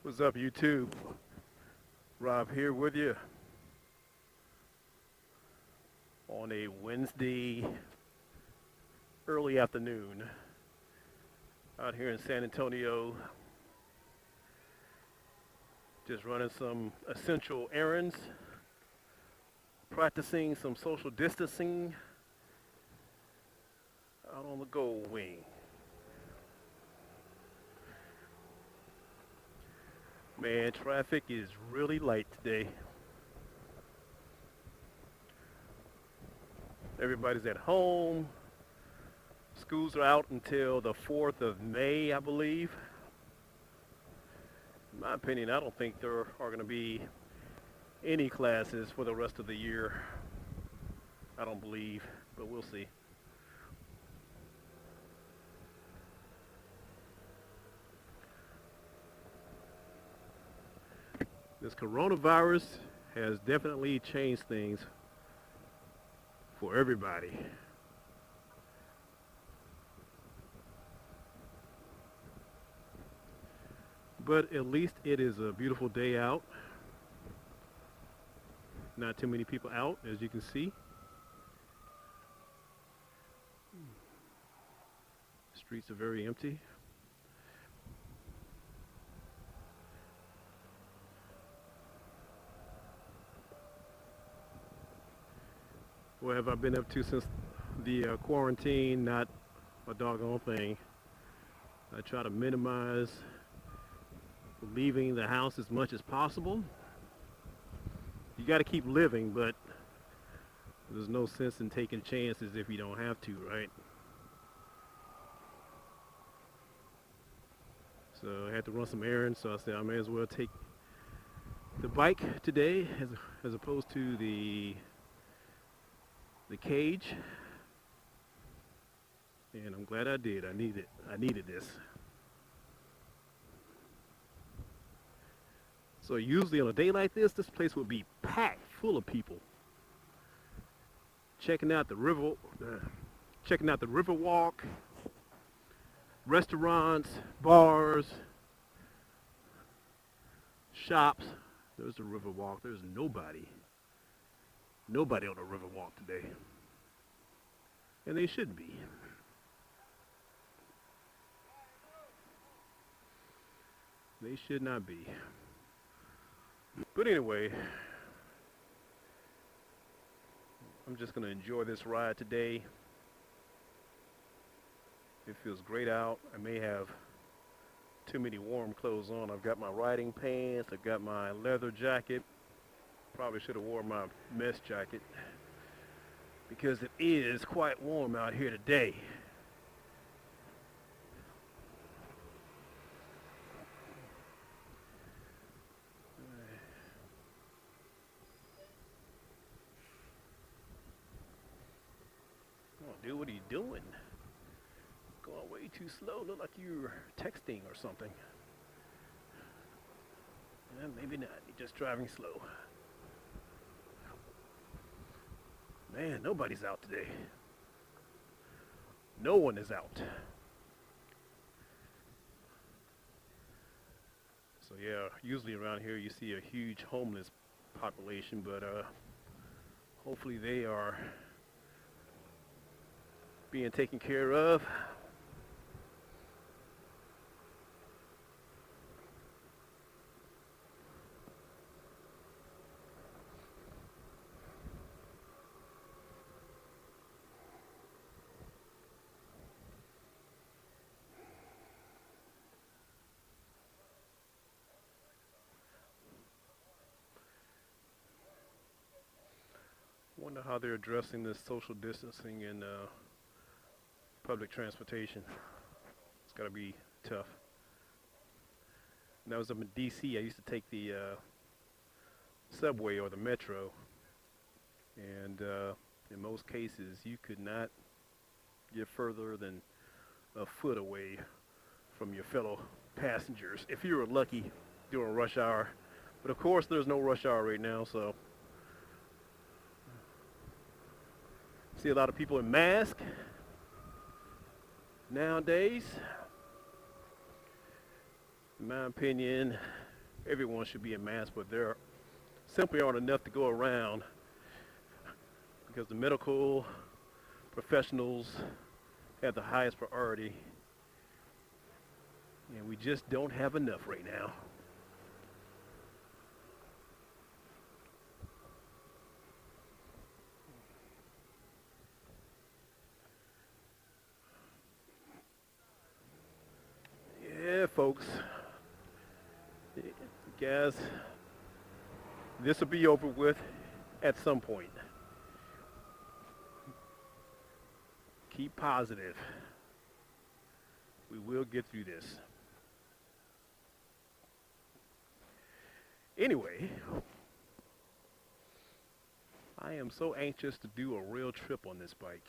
What's up, YouTube? Rob here with you on a Wednesday early afternoon out here in San Antonio, just running some essential errands, practicing some social distancing out on the Goldwing. Man, traffic is really light today. Everybody's at home. Schools are out until the 4th of May, I believe. In my opinion, I don't think there are going to be any classes for the rest of the year. I don't believe, but we'll see. This coronavirus has definitely changed things for everybody. But at least it is a beautiful day out. Not too many people out, as you can see. Streets are very empty. What have I been up to since the quarantine? Not a doggone thing. I try to minimize leaving the house as much as possible. You got to keep living, but there's no sense in taking chances if you don't have to, right? So I had to run some errands, so I said I may as well take the bike today as opposed to the cage, and I'm glad I did. I needed this. So usually on a day like this place would be packed full of people checking out the river walk, restaurants, bars, shops. There's the river walk. There's nobody on the river walk today. And they shouldn't be. They should not be. But anyway, I'm just going to enjoy this ride today. It feels great out. I may have too many warm clothes on. I've got my riding pants. I've got my leather jacket. Probably should have worn my mesh jacket because it is quite warm out here today. Oh, dude, what are you doing? Going way too slow. Look like you're texting or something. Maybe not. You're just driving slow. Man, nobody's out today. No one is out. So yeah, usually around here you see a huge homeless population, but hopefully they are being taken care of. Wonder how they're addressing this social distancing in public transportation. It's got to be tough. When I was up in DC, I used to take the subway or the metro, and in most cases you could not get further than a foot away from your fellow passengers if you were lucky during rush hour. But of course there's no rush hour right now, so see a lot of people in masks nowadays. In my opinion, everyone should be in masks, but there simply aren't enough to go around because the medical professionals have the highest priority, and we just don't have enough right now. Yeah, folks, guys, this will be over with at some point. Keep positive. We will get through this. Anyway, I am so anxious to do a real trip on this bike.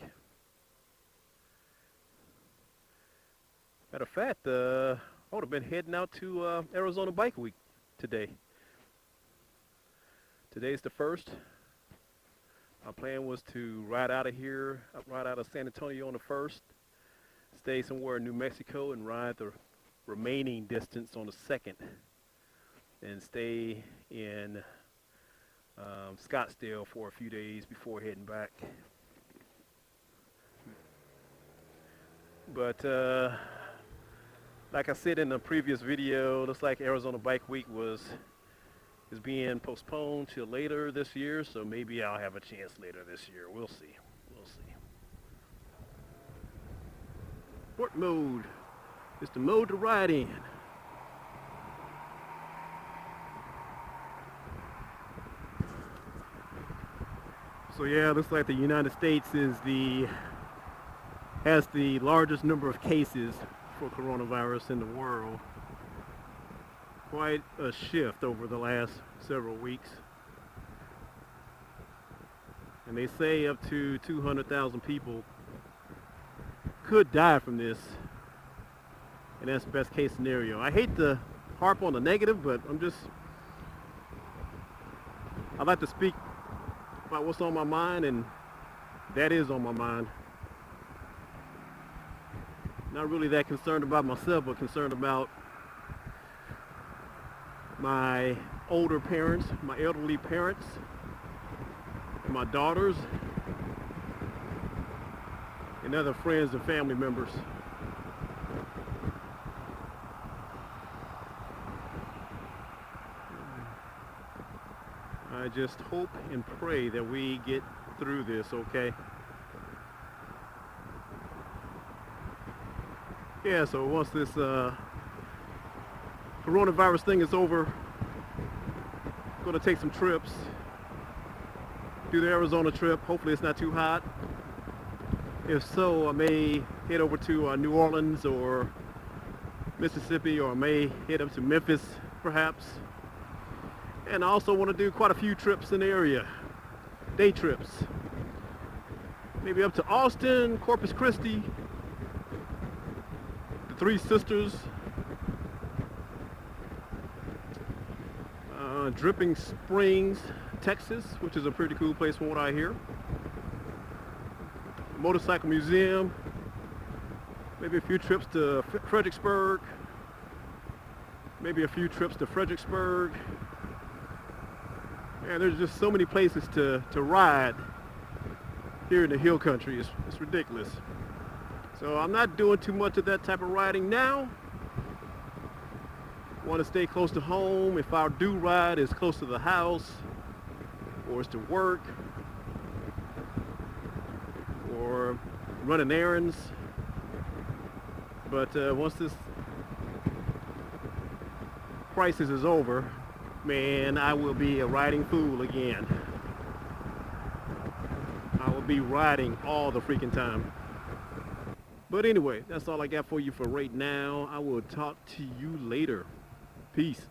Matter of fact, I would have been heading out to Arizona Bike Week today. Today's the 1st. My plan was to ride out of here, ride out of San Antonio on the 1st, stay somewhere in New Mexico and ride the remaining distance on the 2nd, and stay in Scottsdale for a few days before heading back. But like I said in the previous video, looks like Arizona Bike Week is being postponed till later this year, so maybe I'll have a chance later this year. We'll see. We'll see. Sport mode is the mode to ride in. So yeah, looks like the United States has the largest number of cases for coronavirus in the world. Quite a shift over the last several weeks. And they say up to 200,000 people could die from this. And that's the best case scenario. I hate to harp on the negative, but I like to speak about what's on my mind, and that is on my mind. Not really that concerned about myself, but concerned about my older parents, my elderly parents, and my daughters, and other friends and family members. I just hope and pray that we get through this, okay? Yeah, so once this coronavirus thing is over, I'm going to take some trips. Do the Arizona trip. Hopefully it's not too hot. If so, I may head over to New Orleans or Mississippi, or I may head up to Memphis, perhaps. And I also want to do quite a few trips in the area. Day trips. Maybe up to Austin, Corpus Christi, the Three Sisters, Dripping Springs, Texas, which is a pretty cool place from what I hear. Motorcycle Museum. Maybe a few trips to Fredericksburg. Maybe a few trips to Fredericksburg. And there's just so many places to ride here in the hill country. It's ridiculous. So I'm not doing too much of that type of riding now. Want to stay close to home. If I do ride, it's close to the house, or it's to work, or running errands. But once this crisis is over, man, I will be a riding fool again. I will be riding all the freaking time. But anyway, that's all I got for you for right now. I will talk to you later. Peace.